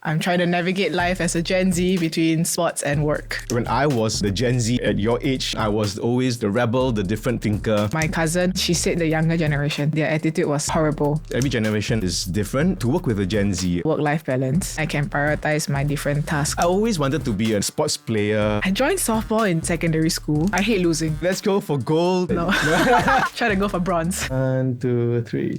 I'm trying to navigate life as a Gen Z between sports and work. When I was the Gen Z at your age, I was always the rebel, the different thinker. My cousin, she said the younger generation, their attitude was horrible. Every generation is different. To work with a Gen Z, Work-life balance. I can prioritize my different tasks. I always wanted to be a sports player. I joined softball in secondary school. I hate losing. Let's go for gold. No. Try to go for bronze. 1, 2, 3.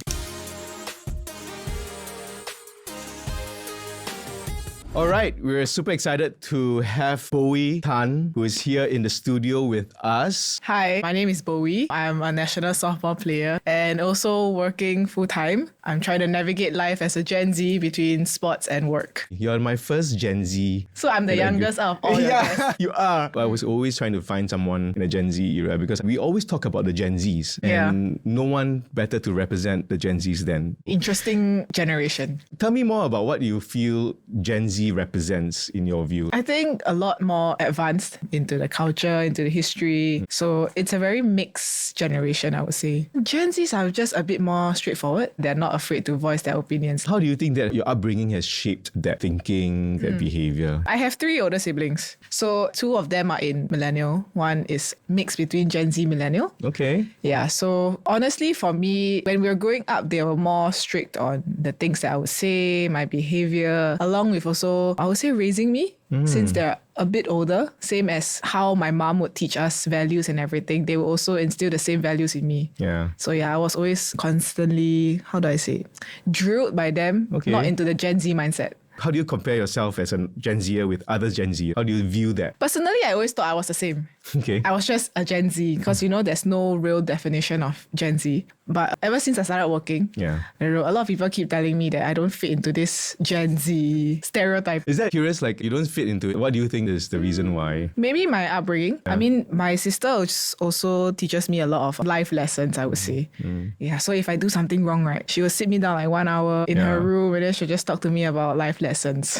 All right, we're super excited to have Bowie Tan, who is here in the studio with us. Hi, my name is Bowie. I'm a national softball player and also working full-time. I'm trying to navigate life as a Gen Z between sports and work. You're my first Gen Z. So I'm the youngest out of all your guys. You are. I was always trying to find someone in the Gen Z era because we always talk about the Gen Zs and no one better to represent the Gen Zs than. Interesting generation. Tell me more about what you feel Gen Z represents in your view. I think a lot more advanced into the culture, into the history. So it's a very mixed generation, I would say. Gen Zs are just a bit more straightforward. They're not afraid to voice their opinions. How do you think that your upbringing has shaped that thinking, that behavior? I have 3 older siblings. So 2 of them are in millennial. One is mixed between Gen Z millennial. Okay. Yeah, so honestly for me, when we were growing up, they were more strict on the things that I would say, my behavior, along with also, I would say, raising me. Since they're a bit older, same as how my mom would teach us values and everything, they will also instill the same values in me. Yeah. So yeah, I was always constantly, how do I say, drilled by them, not into the Gen Z mindset. How do you compare yourself as a Gen Zer with other Gen Z? How do you view that? Personally, I always thought I was the same. Okay. I was just a Gen Z because, there's no real definition of Gen Z. But ever since I started working, I don't know, a lot of people keep telling me that I don't fit into this Gen Z stereotype. Is that curious? Like, you don't fit into it. What do you think is the reason why? Maybe my upbringing. I mean, my sister also teaches me a lot of life lessons, I would say. Yeah, so if I do something wrong, right, she will sit me down like 1 hour in her room and then she'll just talk to me about life lessons.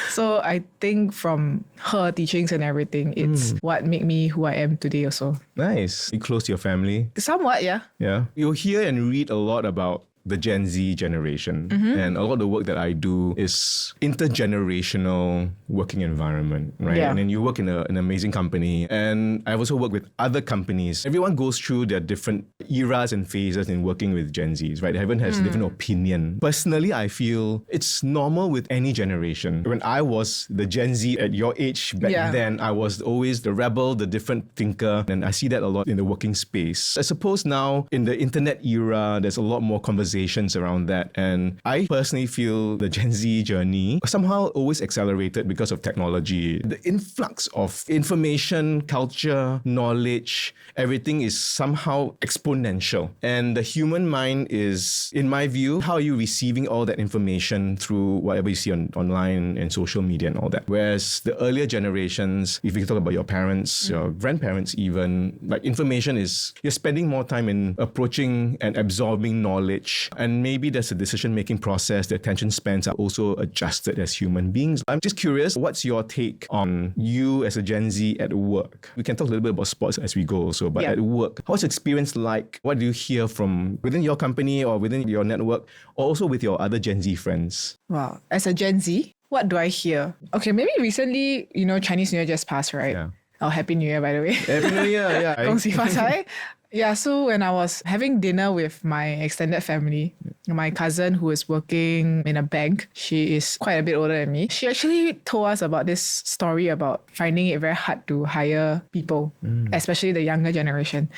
So I think from her teachings and everything, it's what made me who I am today also. Nice. You close to your family? Somewhat, yeah. Yeah. You'll hear and read a lot about the Gen Z generation. And a lot of the work that I do is intergenerational working environment, right? Yeah. And then you work in an amazing company. And I've also worked with other companies. Everyone goes through their different eras and phases in working with Gen Zs, right? Everyone has a different opinion. Personally, I feel it's normal with any generation. When I was the Gen Z at your age back then, I was always the rebel, the different thinker. And I see that a lot in the working space. I suppose now in the internet era, there's a lot more conversations around that. And I personally feel the Gen Z journey somehow always accelerated because of technology. The influx of information, culture, knowledge, everything is somehow exponential. And the human mind is, in my view, how are you receiving all that information through whatever you see online and social media and all that? Whereas the earlier generations, if you talk about your parents, your grandparents even, like information is, you're spending more time in approaching and absorbing knowledge. And maybe there's a decision-making process. The attention spans are also adjusted as human beings. I'm just curious, what's your take on you as a Gen Z at work? We can talk a little bit about sports as we go also, but at work, how's your experience like? What do you hear from within your company or within your network, or also with your other Gen Z friends? Wow. As a Gen Z, what do I hear? Okay, maybe recently, Chinese New Year just passed, right? Yeah. Oh, Happy New Year, by the way. Happy New Year, yeah. 恭喜发财. Yeah, so when I was having dinner with my extended family, my cousin who is working in a bank, she is quite a bit older than me. She actually told us about this story about finding it very hard to hire people, especially the younger generation.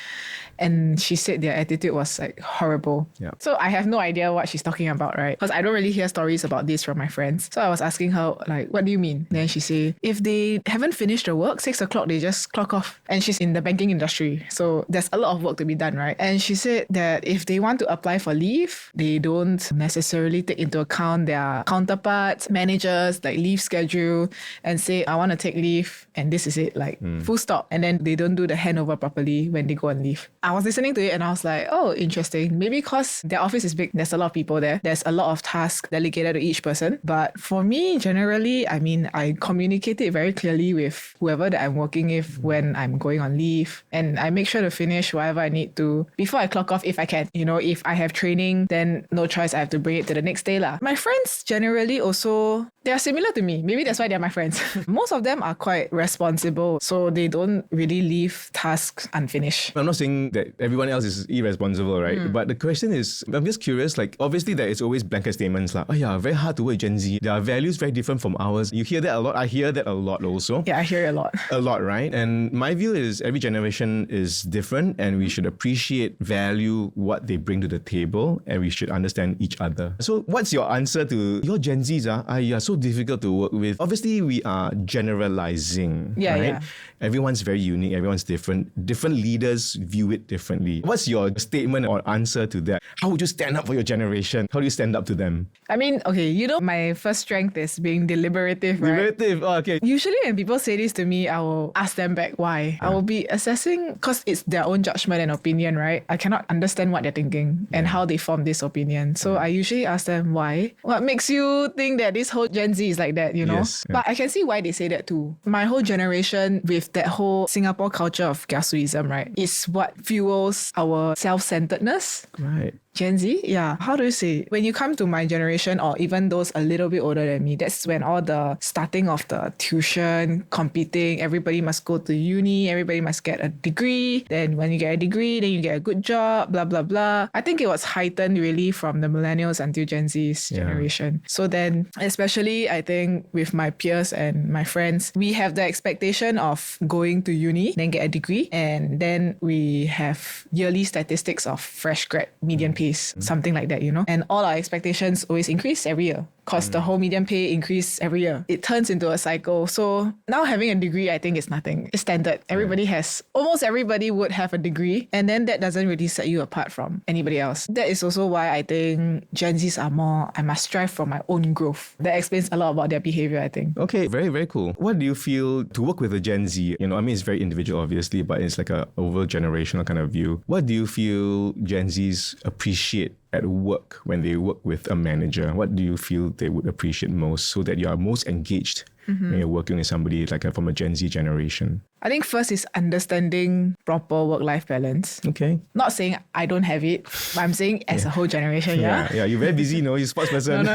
And she said their attitude was like horrible. Yeah. So I have no idea what she's talking about, right? Because I don't really hear stories about this from my friends. So I was asking her, like, what do you mean? Then she said, if they haven't finished the work, 6 o'clock, they just clock off. And she's in the banking industry. So there's a lot of work to be done, right? And she said that if they want to apply for leave, they don't necessarily take into account their counterparts, managers, like leave schedule and say, I want to take leave and this is it, like full stop. And then they don't do the handover properly when they go on leave. I was listening to it and I was like, oh, interesting. Maybe because their office is big, there's a lot of people there. There's a lot of tasks delegated to each person. But for me, generally, I communicate it very clearly with whoever that I'm working with when I'm going on leave. And I make sure to finish whatever I need to before I clock off if I can. If I have training, then no choice, I have to bring it to the next day lah. My friends generally also They are similar to me. Maybe that's why they're my friends. Most of them are quite responsible, so they don't really leave tasks unfinished. I'm not saying that everyone else is irresponsible, right? But the question is, I'm just curious, like, obviously there is always blanket statements like, oh yeah, very hard to work with Gen Z. Their values very different from ours. You hear that a lot. I hear that a lot also. Yeah, I hear it a lot. A lot, right? And my view is every generation is different and we should appreciate, value what they bring to the table, and we should understand each other. So what's your answer to your Gen Zs are so difficult to work with? Obviously, we are generalizing, Yeah, right? yeah. Everyone's very unique. Everyone's different. Different leaders view it differently. What's your statement or answer to that? How would you stand up for your generation? How do you stand up to them? I mean, okay, you know, my first strength is being deliberative, right? Deliberative. Oh, okay. Usually when people say this to me, I will ask them back why. I will be assessing, because it's their own judgment and opinion, right? I cannot understand what they're thinking and how they form this opinion. So I usually ask them why. What makes you think that this whole Gen Z is like that, you know? Yes, yeah. But I can see why they say that too. My whole generation with that whole Singapore culture of kiasuism, right, is what fuels our self-centeredness. Right. Gen Z? Yeah. How do you say? When you come to my generation or even those a little bit older than me, that's when all the starting of the tuition, competing, everybody must go to uni, everybody must get a degree. Then when you get a degree, then you get a good job, blah, blah, blah. I think it was heightened really from the millennials until Gen Z's generation. So then, especially I think with my peers and my friends, we have the expectation of going to uni, then get a degree, and then we have yearly statistics of fresh grad median pace, something like that, you know. And all our expectations always increase every year because the whole median pay increase every year. It turns into a cycle. So now having a degree, I think is nothing. It's standard. Everybody has, almost everybody would have a degree, and then that doesn't really set you apart from anybody else. That is also why I think Gen Zs are more, I must strive for my own growth. That explains a lot about their behavior, I think. Okay, very, very cool. What do you feel to work with a Gen Z? You know, I mean, it's very individual, obviously, but it's like a over generational kind of view. What do you feel Gen Zs appreciate at work when they work with a manager? What do you feel they would appreciate most so that you are most engaged when you're working with somebody like from a Gen Z generation? I think first is understanding proper work-life balance. Okay. Not saying I don't have it, but I'm saying as a whole generation, Yeah, you're very busy, you're a sports person. No.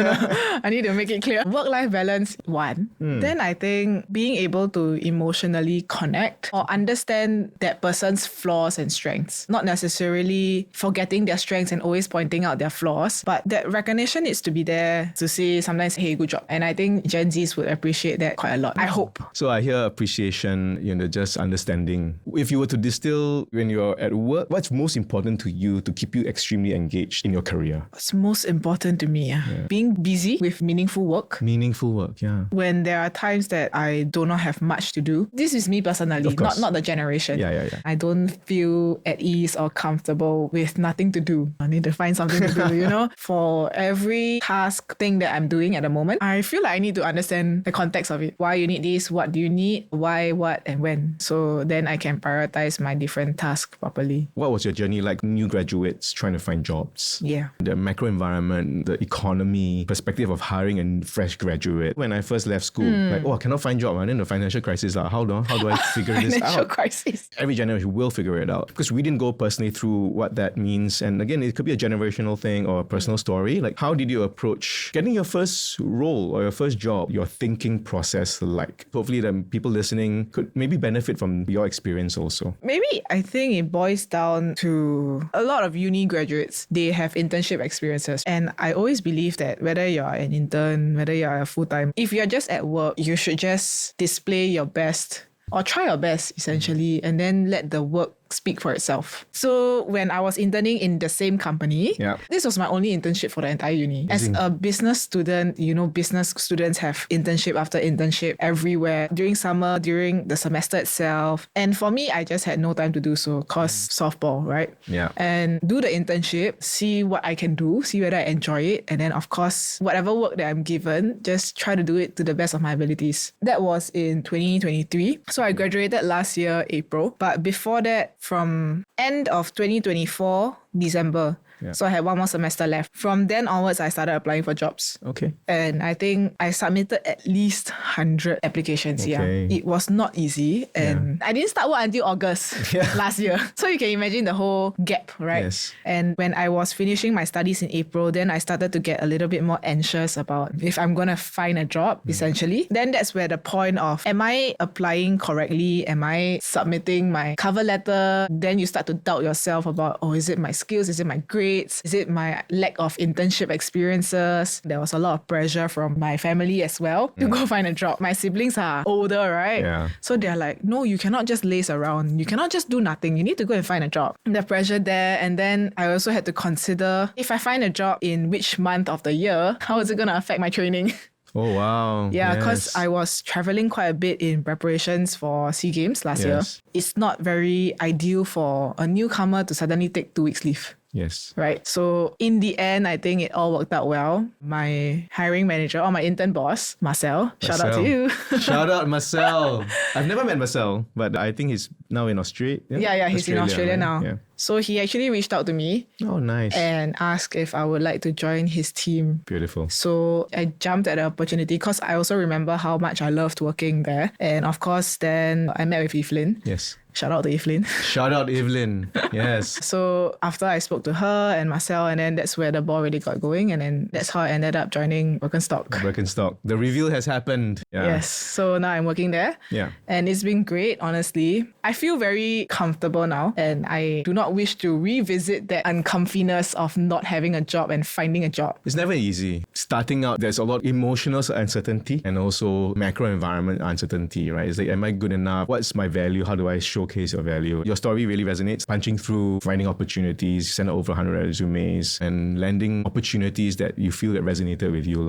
I need to make it clear. Work-life balance, one. Then I think being able to emotionally connect or understand that person's flaws and strengths. Not necessarily forgetting their strengths and always pointing out their flaws, but that recognition needs to be there to say sometimes, hey, good job. And I think Gen Zs would appreciate that quite a lot. I hope. So I hear appreciation, just understanding. If you were to distill when you're at work, what's most important to you to keep you extremely engaged in your career? What's most important to me? Being busy with meaningful work. Meaningful work, yeah. When there are times that I do not have much to do. This is me personally, not the generation. Yeah. I don't feel at ease or comfortable with nothing to do. I need to find something to do, you know? For every task thing that I'm doing at the moment, I feel like I need to understand the context of it. Why you need this, what do you need, why, what, and when. So then I can prioritize my different tasks properly. What was your journey like, new graduates trying to find jobs? Yeah. The macro environment, the economy, perspective of hiring a fresh graduate. When I first left school, I cannot find job. And then the financial crisis, how do I figure this out? Financial crisis. Every generation will figure it out because we didn't go personally through what that means. And again, it could be a generational thing or a personal story. Like, how did you approach getting your first role or your first job, your thinking process like? Hopefully the people listening could maybe benefit from your experience also. Maybe I think it boils down to a lot of uni graduates, they have internship experiences. And I always believe that whether you're an intern, whether you're a full-time, if you're just at work, you should just display your best or try your best essentially, and then let the work speak for itself. So when I was interning in the same company, this was my only internship for the entire uni. As a business student, business students have internship after internship everywhere during summer, during the semester itself. And for me, I just had no time to do so because softball, right? Yeah. And do the internship, see what I can do, see whether I enjoy it. And then of course, whatever work that I'm given, just try to do it to the best of my abilities. That was in 2023. So I graduated last year, April. But before that, from end of 2024, December, Yeah. So I had one more semester left. From then onwards, I started applying for jobs. Okay. And I think I submitted at least 100 applications. Okay. Yeah. It was not easy. And I didn't start work until August last year. So you can imagine the whole gap, right? Yes. And when I was finishing my studies in April, then I started to get a little bit more anxious about if I'm going to find a job, essentially. Then that's where the point of, am I applying correctly? Am I submitting my cover letter? Then you start to doubt yourself about, is it my skills? Is it my grades? Is it my lack of internship experiences? There was a lot of pressure from my family as well to go find a job. My siblings are older, right? Yeah. So they're like, no, you cannot just laze around. You cannot just do nothing. You need to go and find a job. The pressure there. And then I also had to consider, if I find a job in which month of the year, how is it going to affect my training? Oh, wow. Yeah, because I was traveling quite a bit in preparations for SEA Games last year. It's not very ideal for a newcomer to suddenly take 2 weeks leave. Yes. Right. So in the end, I think it all worked out well. My hiring manager or my intern boss, Marcel, shout out to you. Shout out Marcel. I've never met Marcel, but I think he's now in Australia. Yeah, he's in Australia right? now. Yeah. So he actually reached out to me. Oh, nice. And asked if I would like to join his team. Beautiful. So I jumped at the opportunity because I also remember how much I loved working there. And of course, then I met with Evelyn. Yes. Shout out to Evelyn. Shout out Evelyn. Yes. So after I spoke to her and Marcel, and then that's where the ball really got going. And then that's how I ended up joining Birkenstock. Birkenstock. The reveal has happened. Yeah. Yes. So now I'm working there. Yeah. And it's been great, honestly. I feel very comfortable now. And I do not wish to revisit that uncomfiness of not having a job and finding a job. It's never easy. Starting out, there's a lot of emotional uncertainty and also macro environment uncertainty, right? It's like, am I good enough? What's my value? How do I showcase your value? Your story really resonates. Punching through, finding opportunities, send over 100 resumes and landing opportunities that you feel that resonated with you.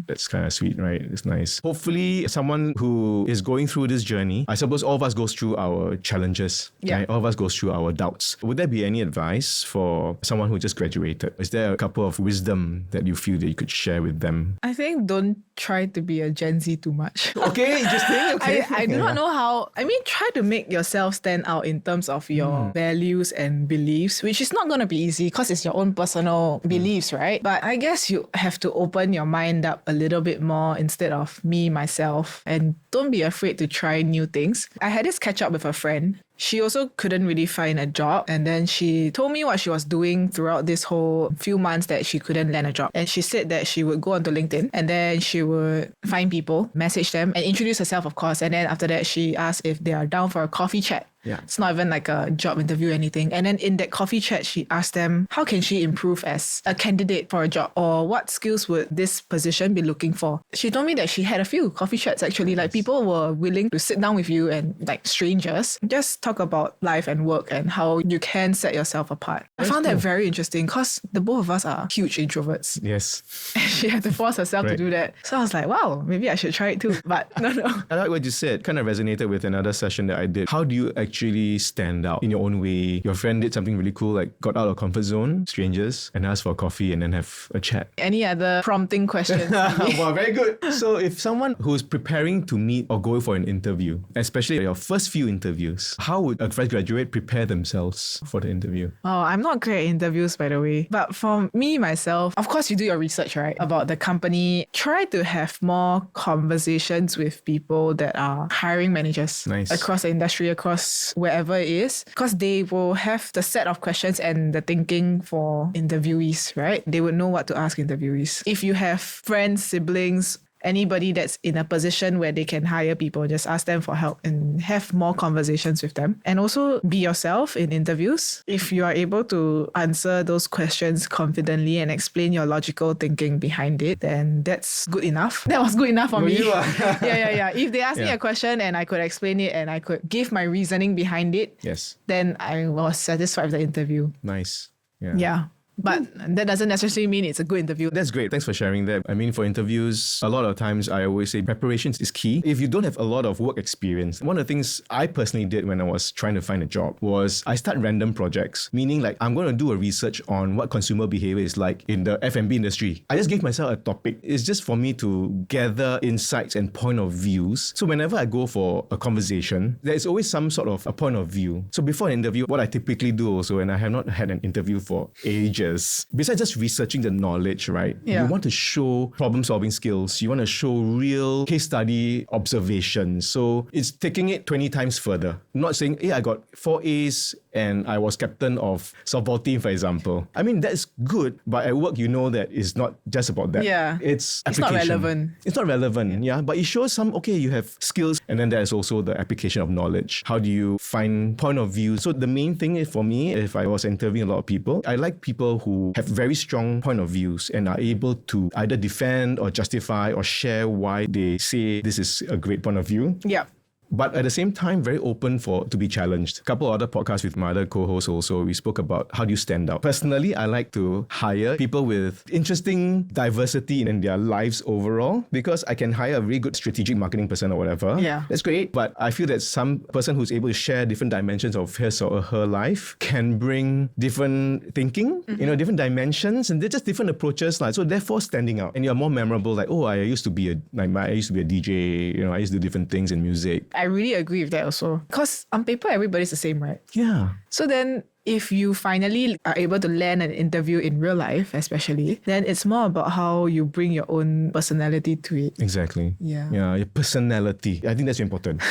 That's kind of sweet, right? It's nice. Hopefully, someone who is going through this journey, I suppose all of us goes through our challenges. Yeah. Right? All of us goes through our doubts. Would there be any advice for someone who just graduated? Is there a couple of wisdom that you feel that you could share with them? I think don't try to be a Gen Z too much. Okay, interesting. Okay. I do not know how. I mean, try to make yourself stand out in terms of your values and beliefs, which is not going to be easy because it's your own personal beliefs, right? But I guess you have to open your mind up a little bit more instead of me, myself, and don't be afraid to try new things. I had this catch up with a friend. She also couldn't really find a job. And then she told me what she was doing throughout this whole few months that she couldn't land a job. And she said that she would go onto LinkedIn and then she would find people, message them and introduce herself, of course. And then after that, she asked if they are down for a coffee chat. Yeah. It's not even like a job interview or anything. And then in that coffee chat, she asked them, how can she improve as a candidate for a job? Or what skills would this position be looking for? She told me that she had a few coffee chats actually. Like people were willing to sit down with you and like strangers, just talk about life and work and how you can set yourself apart. I found that very interesting because the both of us are huge introverts. Yes. She had to force herself to do that. So I was like, wow, maybe I should try it too. But no. I like what you said. Kind of resonated with another session that I did. How do you actually stand out in your own way? Your friend did something really cool, like got out of comfort zone, strangers, and asked for coffee and then have a chat. Any other prompting questions? Wow, very good. So if someone who's preparing to meet or go for an interview, especially your first few interviews, how would a fresh graduate prepare themselves for the interview? Oh, I'm not great at interviews, by the way. But for me, myself, of course, you do your research, right? About the company. Try to have more conversations with people that are hiring managers across the industry, across wherever it is. Because they will have the set of questions and the thinking for interviewees, right? They would know what to ask interviewees. If you have friends, siblings, anybody that's in a position where they can hire people, just ask them for help and have more conversations with them. And also be yourself in interviews. If you are able to answer those questions confidently and explain your logical thinking behind it, then that's good enough. That was good enough for me. Yeah. If they asked me a question and I could explain it and I could give my reasoning behind it, then I was satisfied with the interview. Nice. Yeah. But that doesn't necessarily mean it's a good interview. That's great. Thanks for sharing that. I mean, for interviews, a lot of times I always say preparations is key. If you don't have a lot of work experience, one of the things I personally did when I was trying to find a job was I start random projects, meaning like I'm going to do a research on what consumer behavior is like in the F&B industry. I just gave myself a topic. It's just for me to gather insights and point of views. So whenever I go for a conversation, there's always some sort of a point of view. So before an interview, what I typically do also, and I have not had an interview for ages, is, besides just researching the knowledge, right? Yeah. You want to show problem-solving skills. You want to show real case study observations. So it's taking it 20 times further. Not saying, hey, I got 4 A's and I was captain of softball team, for example. I mean, that's good, but at work, you know that it's not just about that. Yeah. It's It's not application. relevant. It's not relevant, yeah. But it shows you have skills, and then there's also the application of knowledge. How do you find point of view? So the main thing is for me, if I was interviewing a lot of people, I like people who have very strong point of views and are able to either defend or justify or share why they say this is a great point of view. Yeah. But at the same time, very open to be challenged. A couple of other podcasts with my other co-hosts also, we spoke about how do you stand out. Personally, I like to hire people with interesting diversity in their lives overall, because I can hire a really good strategic marketing person or whatever. Yeah. That's great. But I feel that some person who's able to share different dimensions of his or her life can bring different thinking, different dimensions, and they're just different approaches. So therefore standing out. And you're more memorable, like, oh, I used to be a DJ, I used to do different things in music. I really agree with that also. Because on paper, everybody's the same, right? Yeah. So then, if you finally are able to land an interview in real life, especially, then it's more about how you bring your own personality to it. Exactly. Yeah. Yeah, your personality. I think that's important.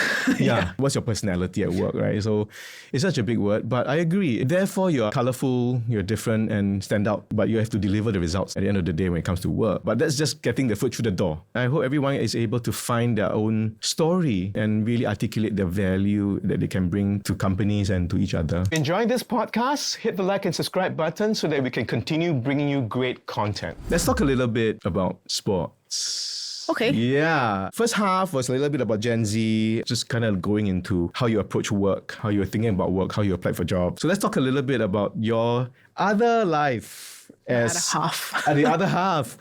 Yeah. What's your personality at work, right? So it's such a big word, but I agree. Therefore, you're colourful, you're different and stand out, but you have to deliver the results at the end of the day when it comes to work. But that's just getting the foot through the door. I hope everyone is able to find their own story and really articulate the value that they can bring to companies and to each other. Enjoying this podcast? Hit the like and subscribe button so that we can continue bringing you great content. Let's talk a little bit about sports. Okay. Yeah. First half was a little bit about Gen Z, just kind of going into how you approach work, how you're thinking about work, how you apply for jobs. So let's talk a little bit about your other life as the other half.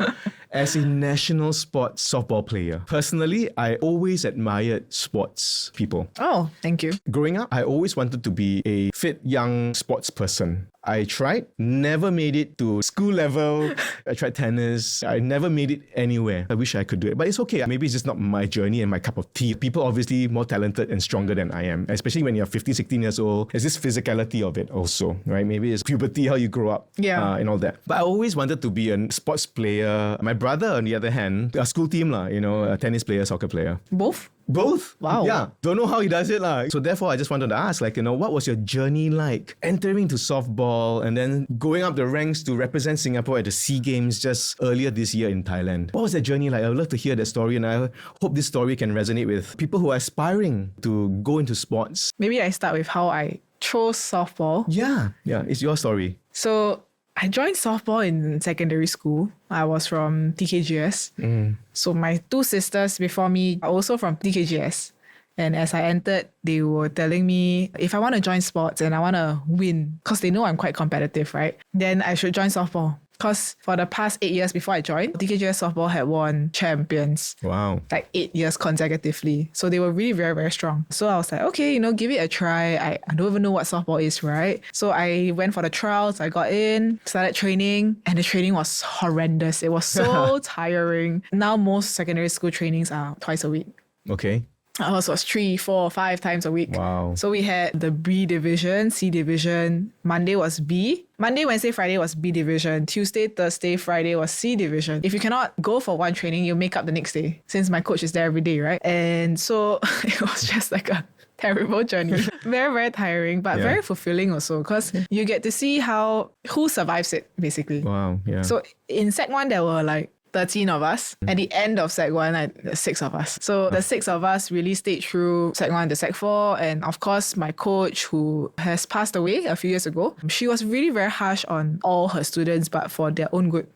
As a national sports softball player. Personally, I always admired sports people. Oh, thank you. Growing up, I always wanted to be a fit young sports person. I tried, never made it to school level. I tried tennis. I never made it anywhere. I wish I could do it, but it's okay. Maybe it's just not my journey and my cup of tea. People obviously more talented and stronger than I am, especially when you're 15, 16 years old. There's this physicality of it also, right? Maybe it's puberty, how you grow up, and all that. But I always wanted to be a sports player. My brother, on the other hand, a school team, a tennis player, soccer player. Both? Both? Wow. Yeah. Don't know how he does it. So therefore, I just wanted to ask, what was your journey like? Entering to softball and then going up the ranks to represent Singapore at the SEA Games just earlier this year in Thailand. What was that journey like? I would love to hear that story, and I hope this story can resonate with people who are aspiring to go into sports. Maybe I start with how I chose softball. Yeah. It's your story. So I joined softball in secondary school. I was from TKGS. So my 2 sisters before me are also from TKGS. And as I entered, they were telling me if I want to join sports and I want to win, because they know I'm quite competitive, right? Then I should join softball. Because for the past 8 years before I joined, TKGS softball had won champions. Wow. 8 years consecutively. So they were really very, very strong. So I was like, okay, give it a try. I don't even know what softball is, right? So I went for the trials. I got in, started training, and the training was horrendous. It was so tiring. Now most secondary school trainings are twice a week. Okay. Ours was 3, 4, 5 times a week. Wow. So we had the B division, C division. Monday was B. Monday, Wednesday, Friday was B division. Tuesday, Thursday, Friday was C division. If you cannot go for one training, you make up the next day, since my coach is there every day, right? And so it was just like a terrible journey. Very, very tiring, but very fulfilling also, because you get to see who survives it, basically. Wow, yeah. So in Sec 1, there were 13 of us. At the end of Sec 1, 6 of us. So the 6 of us really stayed through Sec 1 to Sec 4. And of course, my coach, who has passed away a few years ago, she was really very harsh on all her students, but for their own good.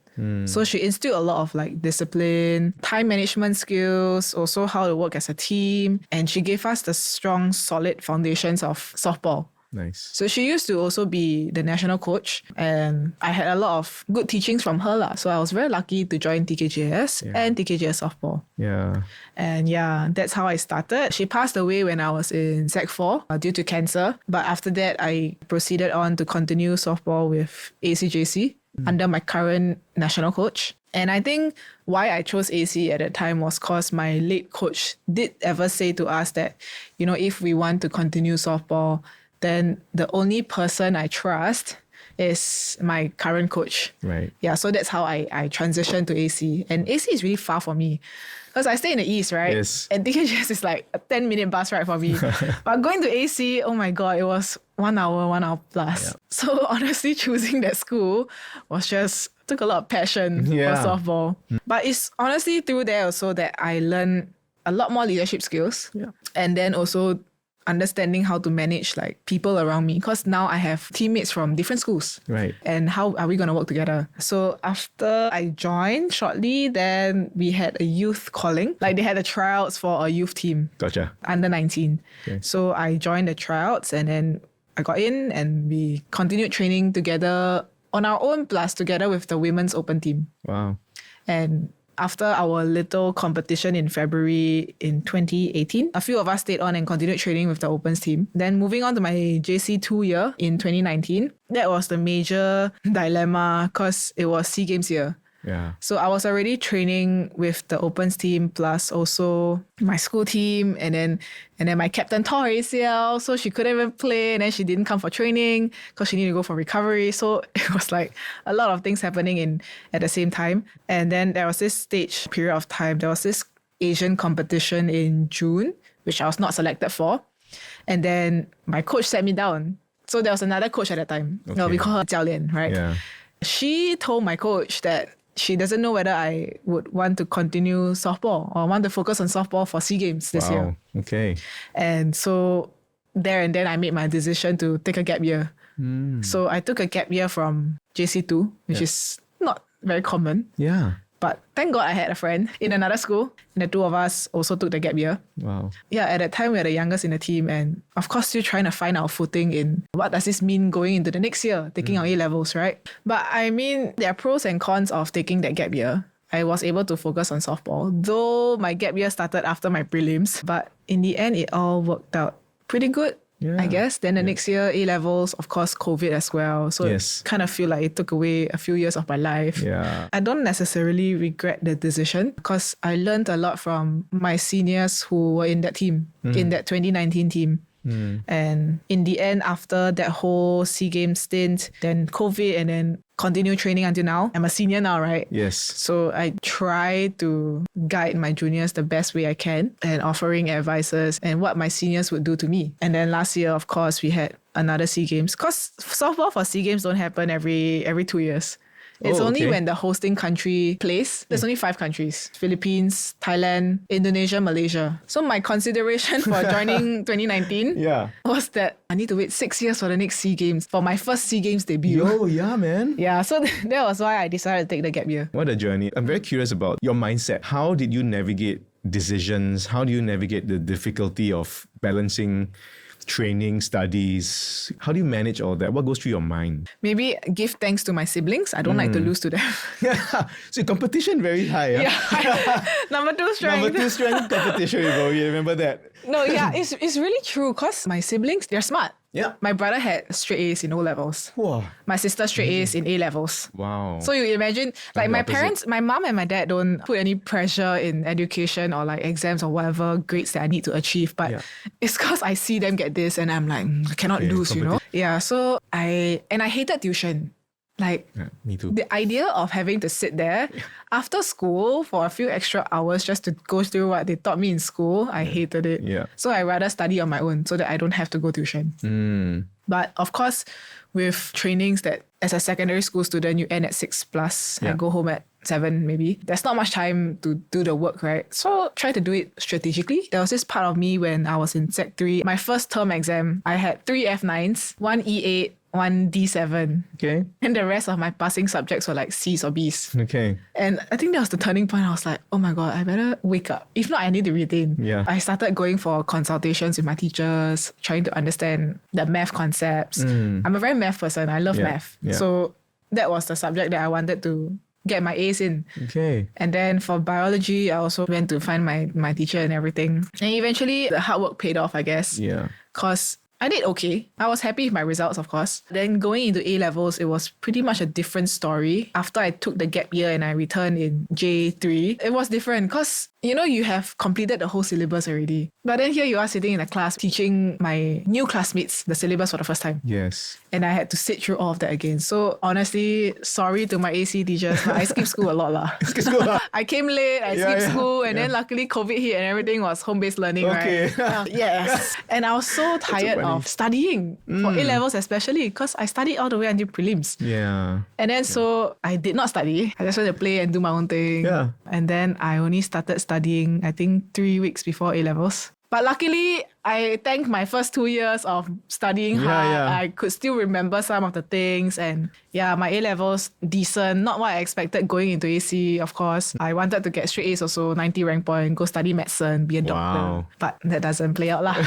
So she instilled a lot of discipline, time management skills, also how to work as a team. And she gave us the strong, solid foundations of softball. Nice. So she used to also be the national coach, and I had a lot of good teachings from her. So I was very lucky to join TKGS and TKGS softball. Yeah. And that's how I started. She passed away when I was in Sec 4 due to cancer. But after that, I proceeded on to continue softball with ACJC under my current national coach. And I think why I chose AC at that time was because my late coach did ever say to us that, if we want to continue softball, then the only person I trust is my current coach. Right. Yeah, so that's how I transitioned to AC. And AC is really far for me because I stay in the East, right? Yes. And DHS is like a 10-minute bus ride for me. But going to AC, oh my God, it was 1 hour plus. Yeah. So honestly, choosing that school was just, took a lot of passion Yeah. for softball. But it's honestly through there also that I learned a lot more leadership skills. Yeah. And then also understanding how to manage like people around me, because now I have teammates from different schools. Right. And how are we going to work together? So after I joined shortly, then we had a youth calling. Like they had the tryouts for a youth team, Gotcha. under 19. Okay. So I joined the tryouts and then I got in and we continued training together on our own plus together with the women's open team. Wow. And after our little competition in February in 2018, a few of us stayed on and continued training with the Opens team. Then moving on to my JC2 year in 2019, that was the major dilemma because it was SEA Games year. Yeah. So I was already training with the Opens team plus also my school team and then my captain tore ACL, so she couldn't even play, and then she didn't come for training because she needed to go for recovery. So it was like a lot of things happening at the same time. And then there was this stage period of time. There was this Asian competition in June, which I was not selected for. And then my coach sat me down. So there was another coach at that time. Okay. No, we call her Jiao Lian, right? Yeah. She told my coach that she doesn't know whether I would want to continue softball or want to focus on softball for SEA Games this year. Wow. Okay. And so there and then I made my decision to take a gap year. So I took a gap year from JC2, which is not very common. Yeah. But thank God I had a friend in another school, and the two of us also took the gap year. Wow. Yeah, at that time we were the youngest in the team, and of course still trying to find our footing in what does this mean going into the next year, taking our A-levels, right? But I mean, there are pros and cons of taking that gap year. I was able to focus on softball, though my gap year started after my prelims, but in the end it all worked out pretty good. Yeah. I guess. Then the next year, A-levels, of course, COVID as well. So Yes. kind of feel like it took away a few years of my life. Yeah. I don't necessarily regret the decision because I learned a lot from my seniors who were in that team, in that 2019 team. And in the end, after that whole SEA Games stint, then COVID, and then continue training until now. I'm a senior now, right? Yes. So I try to guide my juniors the best way I can and offering advices and what my seniors would do to me. And then last year, of course, we had another SEA Games because softball for SEA Games don't happen every 2 years. It's only when the hosting country plays. There's only 5 countries: Philippines, Thailand, Indonesia, Malaysia. So my consideration for joining 2019 Yeah. was that I need to wait 6 years for the next SEA Games for my first SEA Games debut. Yo, yeah, man. Yeah, so that was why I decided to take the gap year. What a journey. I'm very curious about your mindset. How did you navigate decisions? How do you navigate the difficulty of balancing training, studies? How do you manage all that? What goes through your mind? Maybe give thanks to my siblings. I don't like to lose to them. Yeah. So competition very high. Yeah. Number 2 strength. Number 2 strength competition with Bowie. Remember that? No, yeah, it's really true because my siblings, they're smart. Yeah. My brother had straight A's in O-levels. Wow. My sister straight A's in A-levels. Wow. So you imagine, like the my opposite. parents, my mom and my dad don't put any pressure in education or like exams or whatever grades that I need to achieve. But Yeah. it's because I see them get this and I'm like, I cannot Okay, lose, you know? Yeah, so I hated tuition. Like, Yeah, me too. the idea of having to sit there after school for a few extra hours just to go through what they taught me in school, I hated it. Yeah. So I rather study on my own so that I don't have to go tuition. But of course, with trainings that as a secondary school student, you end at 6 plus, I Yeah. go home at 7 maybe. There's not much time to do the work, right? So try to do it strategically. There was this part of me when I was in Sec 3, my first term exam, I had 3 F9s, 1 E8, 1 D7. Okay. And the rest of my passing subjects were like C's or B's. Okay. And I think that was the turning point. I was like, oh my God, I better wake up. If not, I need to retain. Yeah. I started going for consultations with my teachers, trying to understand the math concepts. I'm a very math person. I love Yeah. math. Yeah. So that was the subject that I wanted to get my A's in. Okay. And then for biology, I also went to find my teacher and everything. And eventually the hard work paid off, I guess. Yeah. Because I did okay. I was happy with my results, of course. Then going into A-levels, it was pretty much a different story. After I took the gap year and I returned in J3, it was different because, you have completed the whole syllabus already. But then here you are sitting in a class teaching my new classmates the syllabus for the first time. Yes. And I had to sit through all of that again. So honestly, sorry to my AC teachers, but I skipped school a lot lah. I came late, I skipped school, and then luckily COVID hit and everything was home-based learning, right? Yes. And I was so tired of studying for A-levels especially because I studied all the way until prelims. Yeah. And then so I did not study. I just went to play and do my own thing. Yeah. And then I only started studying, I think 3 weeks before A-levels. But luckily, I thank my first 2 years of studying hard. I could still remember some of the things. And my A-levels, decent. Not what I expected going into AC, of course. I wanted to get straight A's also, 90 rank point, go study medicine, be a doctor. But that doesn't play out lah.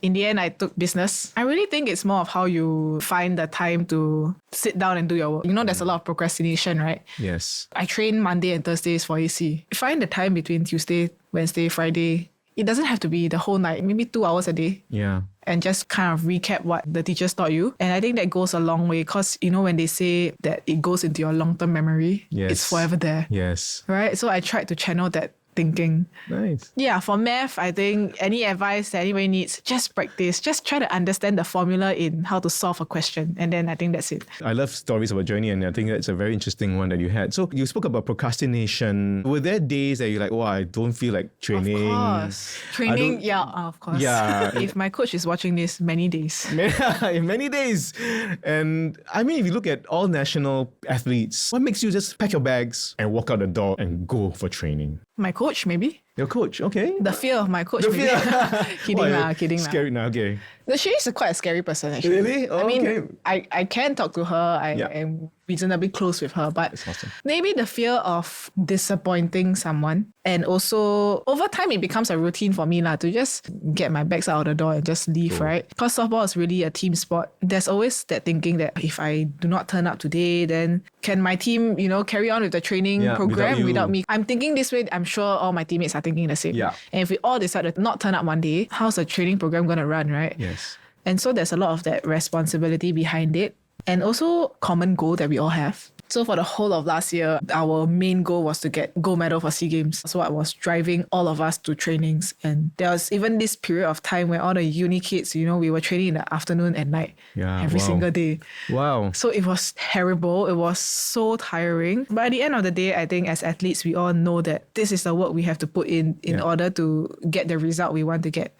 In the end, I took business. I really think it's more of how you find the time to sit down and do your work. There's a lot of procrastination, right? Yes. I train Monday and Thursdays for AC. Find the time between Tuesday, Wednesday, Friday. It doesn't have to be the whole night, maybe 2 hours a day. Yeah. And just kind of recap what the teachers taught you. And I think that goes a long way because, when they say that it goes into your long-term memory, it's forever there. Yes. Right? So I tried to channel that thinking. Nice. Yeah, for math, I think any advice that anybody needs, just practice. Just try to understand the formula in how to solve a question. And then I think that's it. I love stories about journey, and I think that's a very interesting one that you had. So you spoke about procrastination. Were there days that you're like, I don't feel like training? Of course. Training, of course. Yeah. If my coach is watching this, many days. Many days. And I mean, if you look at all national athletes, what makes you just pack your bags and walk out the door and go for training? My coach, maybe. Your coach, okay. The fear of my coach, maybe. Kidding lah. Scary now, okay. She is quite a scary person, actually. Really? Oh, I mean, okay. I can talk to her. I am reasonably close with her. But awesome. Maybe the fear of disappointing someone. And also, over time, it becomes a routine for me to just get my bags out of the door and just leave, right? Because softball is really a team sport. There's always that thinking that if I do not turn up today, then can my team, carry on with the training program without me? I'm thinking this way. I'm sure all my teammates are thinking the same. Yeah. And if we all decide to not turn up one day, how's the training program going to run, right? Yes. And so there's a lot of that responsibility behind it. And also common goal that we all have. So for the whole of last year, our main goal was to get gold medal for SEA Games. So I was driving all of us to trainings. And there was even this period of time where all the uni kids, we were training in the afternoon and night every single day. Wow. So it was terrible. It was so tiring. But at the end of the day, I think as athletes, we all know that this is the work we have to put in order to get the result we want to get.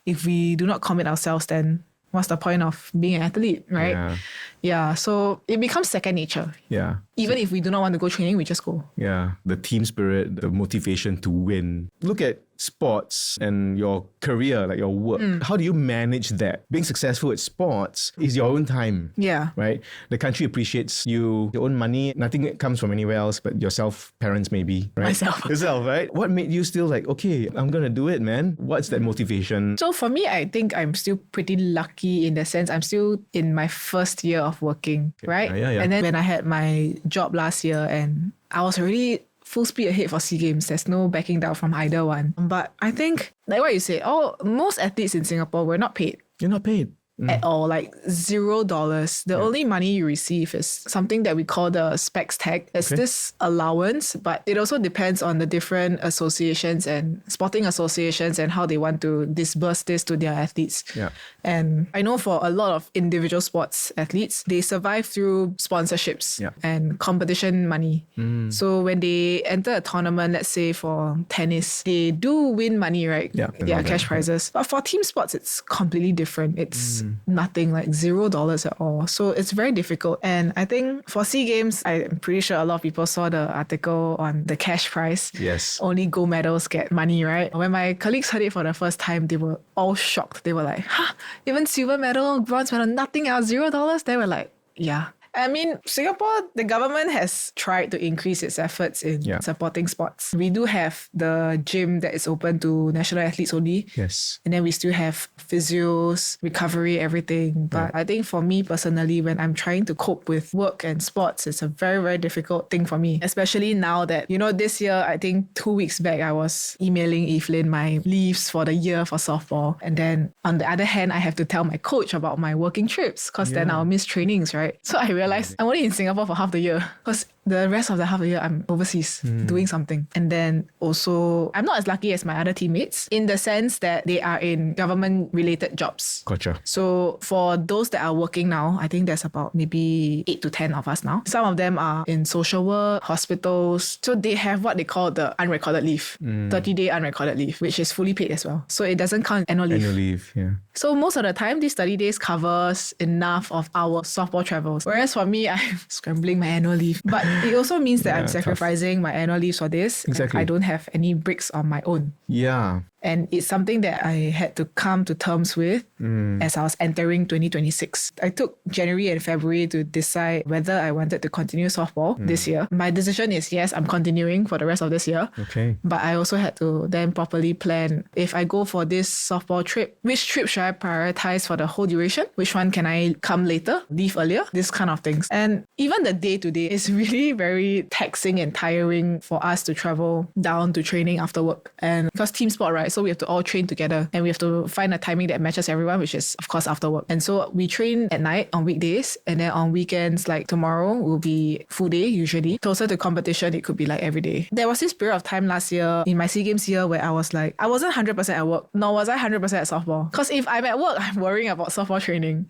If we do not commit ourselves, then what's the point of being an athlete, right? Yeah, so it becomes second nature. Yeah. Even if we do not want to go training, we just go. Yeah, the team spirit, the motivation to win. Look at sports and your career, like your work. How do you manage that? Being successful at sports is your own time. Yeah. Right? The country appreciates you, your own money. Nothing comes from anywhere else but yourself, parents maybe. Right? Myself. Yourself, right? What made you still like, okay, I'm going to do it, man? What's that motivation? So for me, I think I'm still pretty lucky in the sense I'm still in my first year of working, right? Yeah. And then when I had my job last year and I was already full speed ahead for SEA Games. There's no backing down from either one. But I think, like what you said, most athletes in Singapore were not paid. You're not paid. At all, like $0. The only money you receive is something that we call the specs tag. It's this allowance, but it also depends on the different associations and sporting associations and how they want to disburse this to their athletes. Yeah. And I know for a lot of individual sports athletes, they survive through sponsorships and competition money. So when they enter a tournament, let's say for tennis, they do win money, right? Yeah. Cash prizes. But for team sports, it's completely different. It's nothing, like $0 at all. So it's very difficult. And I think for SEA Games, I'm pretty sure a lot of people saw the article on the cash prize. Yes. Only gold medals get money, right? When my colleagues heard it for the first time, they were all shocked. They were like, even silver medal, bronze medal, nothing else, $0? They were like, yeah. I mean, Singapore, the government has tried to increase its efforts in supporting sports. We do have the gym that is open to national athletes only. Yes. And then we still have physios, recovery, everything. But I think for me personally, when I'm trying to cope with work and sports, it's a very, very difficult thing for me. Especially now that, this year, I think 2 weeks back, I was emailing Evelyn my leaves for the year for softball. And then on the other hand, I have to tell my coach about my working trips because then I'll miss trainings, right? So I realized I'm only in Singapore for half the year because the rest of the half a year I'm overseas doing something. And then also, I'm not as lucky as my other teammates in the sense that they are in government related jobs. Gotcha. So for those that are working now, I think there's about maybe 8 to 10 of us now. Some of them are in social work, hospitals. So they have what they call the unrecorded leave, 30-day unrecorded leave, which is fully paid as well. So it doesn't count annual leave. Annual leave, yeah. So most of the time, these 30 days covers enough of our softball travels. Whereas for me, I'm scrambling my annual leave. But it also means that I'm sacrificing my annual leave for this. Exactly. I don't have any breaks on my own. Yeah. And it's something that I had to come to terms with as I was entering 2026. I took January and February to decide whether I wanted to continue softball this year. My decision is yes, I'm continuing for the rest of this year. Okay. But I also had to then properly plan, if I go for this softball trip, which trip should I prioritize for the whole duration? Which one can I come later, leave earlier? This kind of things. And even the day-to-day is really very taxing and tiring for us to travel down to training after work. And because team sport, right? So we have to all train together and we have to find a timing that matches everyone, which is of course after work. And so we train at night on weekdays, and then on weekends, like tomorrow will be full day usually. Closer to competition, it could be like every day. There was this period of time last year in my SEA Games year where I was like, I wasn't 100% at work, nor was I 100% at softball. Because if I'm at work, I'm worrying about softball training.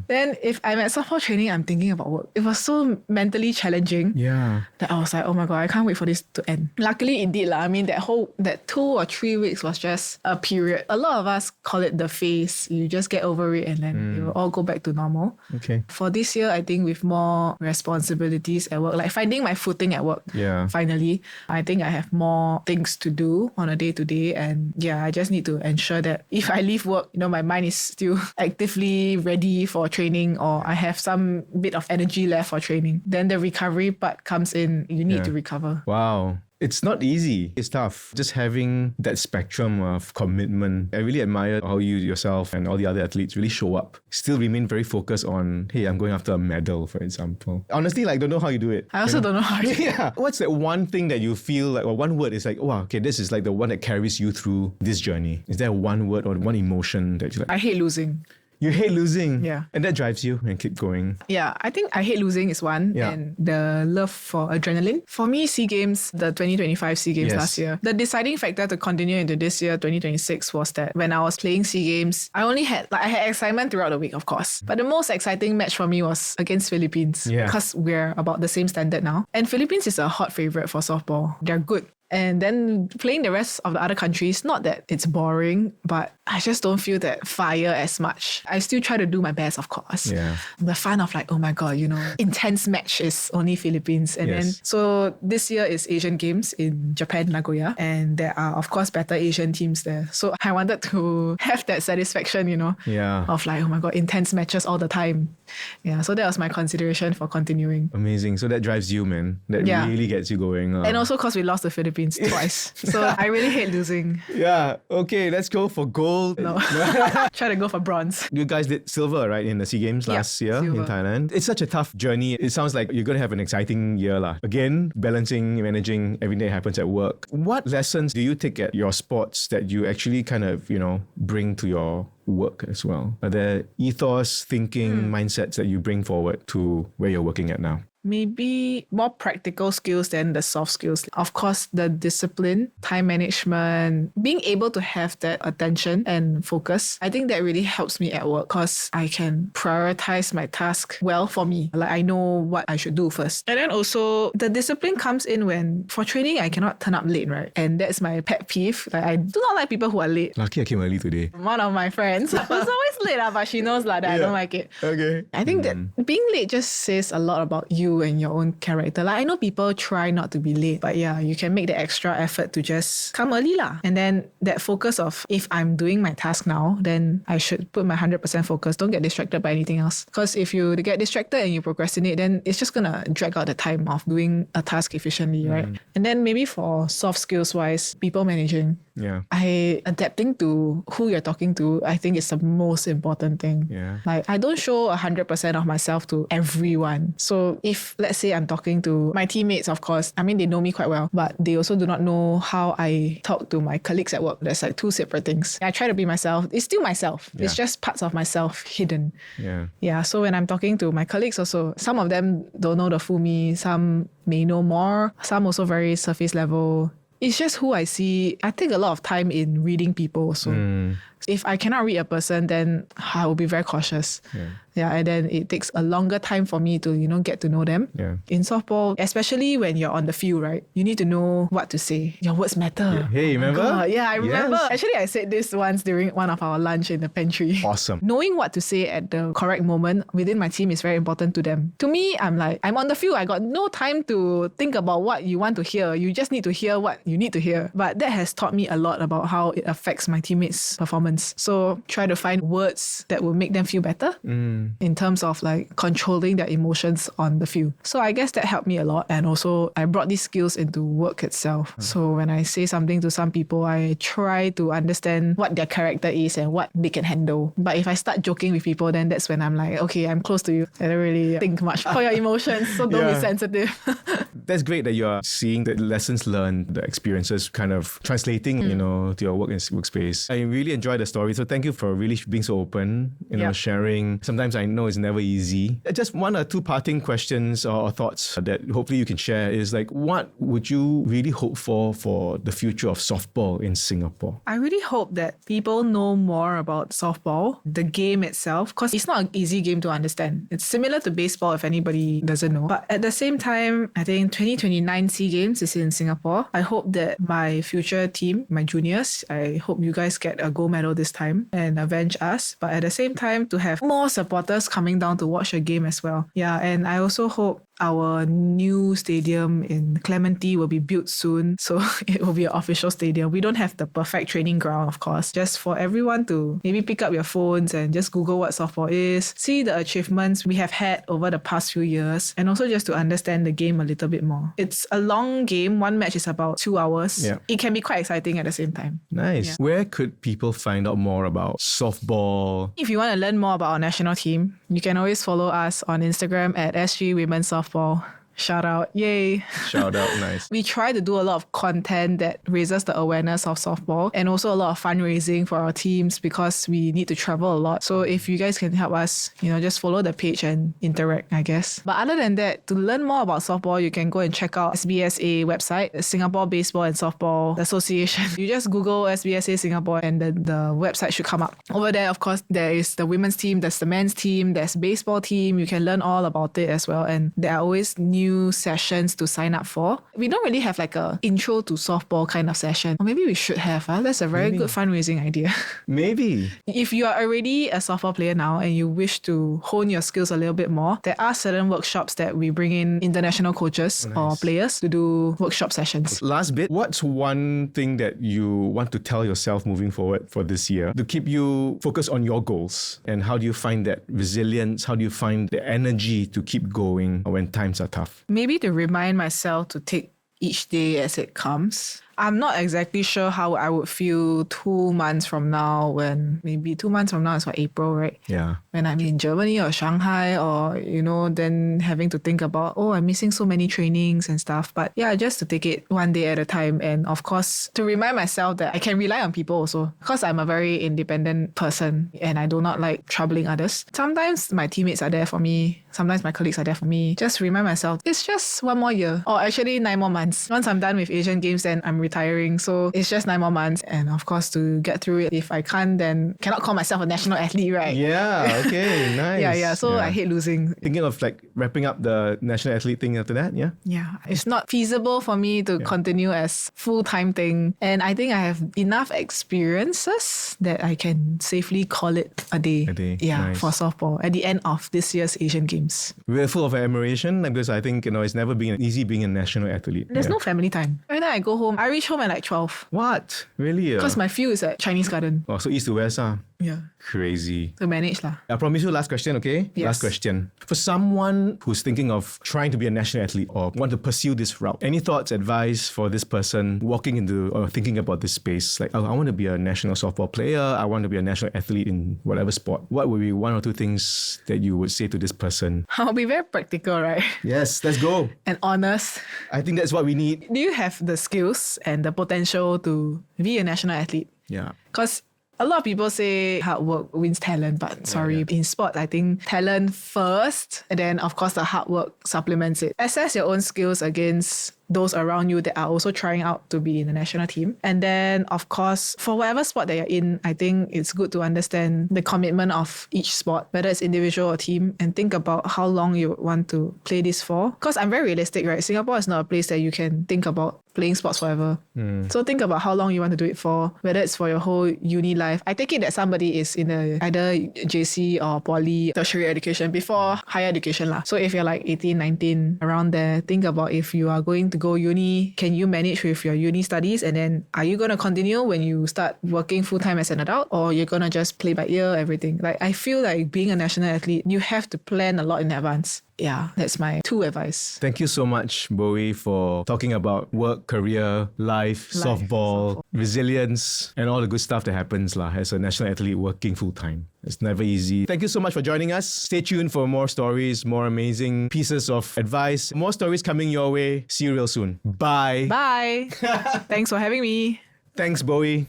Then if I'm at softball training, I'm thinking about work. It was so mentally challenging that I was like, oh my God, I can't wait for this to end. Luckily it did. I mean, that 2 or 3 weeks was just a period. A lot of us call it the phase. You just get over it and then it will all go back to normal. Okay. For this year, I think with more responsibilities at work, like finding my footing at work. Yeah. Finally, I think I have more things to do on a day-to-day, and I just need to ensure that if I leave work, my mind is still actively ready for training, or I have some bit of energy left for training. Then the recovery part comes in. You need to recover. Wow. It's not easy. It's tough. Just having that spectrum of commitment. I really admire how you yourself and all the other athletes really show up. Still remain very focused on, hey, I'm going after a medal, for example. Honestly, don't know how you do it. I also don't know how to do it. Yeah. What's that one thing that you feel like, or one word is like, wow, okay, this is like the one that carries you through this journey? Is there one word or one emotion that you like? I hate losing. You hate losing? Yeah. And that drives you and keep going? Yeah, I think I hate losing is one, and the love for adrenaline. For me, SEA Games, the 2025 SEA Games last year, the deciding factor to continue into this year, 2026, was that when I was playing SEA Games, I had excitement throughout the week, of course. But the most exciting match for me was against Philippines, because we're about the same standard now. And Philippines is a hot favorite for softball. They're good. And then playing the rest of the other countries, not that it's boring, but I just don't feel that fire as much. I still try to do my best, of course. Yeah. The fun of oh my God, intense match is only Philippines. And then, so this year is Asian Games in Japan, Nagoya. And there are, of course, better Asian teams there. So I wanted to have that satisfaction, of oh my God, intense matches all the time. Yeah, so that was my consideration for continuing. Amazing. So that drives you, man. That really gets you going. And also because we lost the Philippines twice. So I really hate losing. Yeah. Okay, let's go for gold. No. Try to go for bronze. You guys did silver, right, in the SEA Games last year in Thailand. It's such a tough journey. It sounds like you're going to have an exciting year. Again, balancing, managing, everything that happens at work. What lessons do you take at your sports that you actually kind of, bring to your work as well? Are there ethos, thinking, mindsets that you bring forward to where you're working at now? Maybe more practical skills than the soft skills. Of course, the discipline, time management, being able to have that attention and focus. I think that really helps me at work because I can prioritize my task well for me. I know what I should do first. And then also the discipline comes in when for training, I cannot turn up late, right? And that's my pet peeve. I do not like people who are late. Lucky I came early today. One of my friends was always late, but she knows that I don't like it. Okay. I think that being late just says a lot about you and your own character. Like I know people try not to be late, but yeah, you can make the extra effort to just come early lah. And then that focus of if I'm doing my task now, then I should put my 100% focus. Don't get distracted by anything else. Because if you get distracted and you procrastinate, then it's just gonna drag out the time of doing a task efficiently, right? And then maybe for soft skills wise, people managing. Yeah. Adapting to who you're talking to, I think is the most important thing. Yeah. Like I don't show 100% of myself to everyone. So if let's say I'm talking to my teammates, of course, I mean they know me quite well, but they also do not know how I talk to my colleagues at work. There's like two separate things. I try to be myself. It's still myself. It's just parts of myself hidden. Yeah. Yeah. So when I'm talking to my colleagues also, some of them don't know the full me. Some may know more. Some also very surface level. It's just who I see. I take a lot of time in reading people also. If I cannot read a person, then I will be very cautious. Yeah, and then it takes a longer time for me to, get to know them. Yeah. In softball, especially when you're on the field, right? You need to know what to say. Your words matter. Hey, remember? God, I remember. Yes. Actually, I said this once during one of our lunch in the pantry. Awesome. Knowing what to say at the correct moment within my team is very important to them. To me, I'm on the field. I got no time to think about what you want to hear. You just need to hear what you need to hear. But that has taught me a lot about how it affects my teammates' performance. So try to find words that will make them feel better in terms of like controlling their emotions on the field. So I guess that helped me a lot. And also I brought these skills into work itself. So when I say something to some people, I try to understand what their character is and what they can handle. But if I start joking with people, then that's when I'm like, okay, I'm close to you. I don't really think much for your emotions, so don't be sensitive. That's great that you're seeing the lessons learned, the experiences kind of translating, to your workspace. I really enjoyed the story. So thank you for really being so open, sharing. Sometimes I know it's never easy. Just one or two parting questions or thoughts that hopefully you can share is like, what would you really hope for the future of softball in Singapore? I really hope that people know more about softball, the game itself, because it's not an easy game to understand. It's similar to baseball if anybody doesn't know. But at the same time, I think 2029 SEA Games is in Singapore. I hope that my future team, my juniors, I hope you guys get a gold medal this time and avenge us. But at the same time, to have more supporters coming down to watch the game as well. Yeah, and I also hope our new stadium in Clementi will be built soon, so it will be an official stadium. We don't have the perfect training ground, of course. Just for everyone to maybe pick up your phones and just Google what softball is, see the achievements we have had over the past few years, and also just to understand the game a little bit more. It's a long game. One match is about 2 hours. Yeah. It can be quite exciting at the same time. Nice. Yeah. Where could people find out more about softball? If you want to learn more about our national team, you can always follow us on Instagram at SG Women's Softball. Shout out. Yay. Shout out. Nice. We try to do a lot of content that raises the awareness of softball and also a lot of fundraising for our teams because we need to travel a lot. So if you guys can help us, just follow the page and interact, I guess. But other than that, to learn more about softball, you can go and check out SBSA website, the Singapore Baseball and Softball Association. You just Google SBSA Singapore and the website should come up. Over there, of course, there is the women's team, there's the men's team, there's baseball team. You can learn all about it as well. And there are always new sessions to sign up for. We don't really have like a intro to softball kind of session. Or maybe we should have. That's a very good fundraising idea. Maybe. If you are already a softball player now and you wish to hone your skills a little bit more, there are certain workshops that we bring in international coaches or players to do workshop sessions. Last bit, what's one thing that you want to tell yourself moving forward for this year to keep you focused on your goals? And how do you find that resilience? How do you find the energy to keep going when times are tough? Maybe to remind myself to take each day as it comes. I'm not exactly sure how I would feel 2 months from now when maybe 2 months from now is April, right? Yeah. When I'm in Germany or Shanghai or, then having to think about, I'm missing so many trainings and stuff. But yeah, just to take it one day at a time. And of course, to remind myself that I can rely on people also because I'm a very independent person and I do not like troubling others. Sometimes my teammates are there for me. Sometimes my colleagues are there for me. Just remind myself, it's just 1 more year or actually 9 more months. Once I'm done with Asian Games, then I'm retiring. So it's just 9 more months. And of course, to get through it, if I can't, then cannot call myself a national athlete, right? Yeah, okay, nice. Yeah. So I hate losing. Thinking of like wrapping up the national athlete thing after that, yeah? Yeah, it's not feasible for me to continue as full-time thing. And I think I have enough experiences that I can safely call it a day. Yeah, nice. for softball at the end of this year's Asian Games. We're full of admiration because I think, it's never been easy being a national athlete. There's no family time. Every time I go home, I reach home at like 12. What? Really? Because my field is at Chinese Garden. Oh, so east to west, Yeah. Crazy. To manage lah. I promise you last question, okay? Yes. Last question. For someone who's thinking of trying to be a national athlete or want to pursue this route, any thoughts, advice for this person walking into or thinking about this space? Like, oh, I want to be a national softball player. I want to be a national athlete in whatever sport. What would be 1 or 2 things that you would say to this person? I'll be very practical, right? Yes, let's go. And honest. I think that's what we need. Do you have the skills and the potential to be a national athlete? Yeah. Because a lot of people say hard work wins talent, but sorry, in sport, I think talent first, and then of course the hard work supplements it. Assess your own skills against those around you that are also trying out to be in the national team. And then, of course, for whatever sport that you're in, I think it's good to understand the commitment of each sport, whether it's individual or team, and think about how long you want to play this for. Because I'm very realistic, right? Singapore is not a place that you can think about playing sports forever. So think about how long you want to do it for, whether it's for your whole uni life. I take it that somebody is in either JC or poly, tertiary education before higher education lah. So if you're like 18, 19, around there, think about if you are going to go uni, can you manage with your uni studies? And then are you going to continue when you start working full-time as an adult, or you're going to just play by ear, everything? Like, I feel like being a national athlete, you have to plan a lot in advance. Yeah, that's my 2 advice. Thank you so much, Bowie, for talking about work, career, life, softball, resilience, and all the good stuff that happens as a national athlete working full-time. It's never easy. Thank you so much for joining us. Stay tuned for more stories, more amazing pieces of advice, more stories coming your way. See you real soon. Bye. Bye. Thanks for having me. Thanks, Bowie.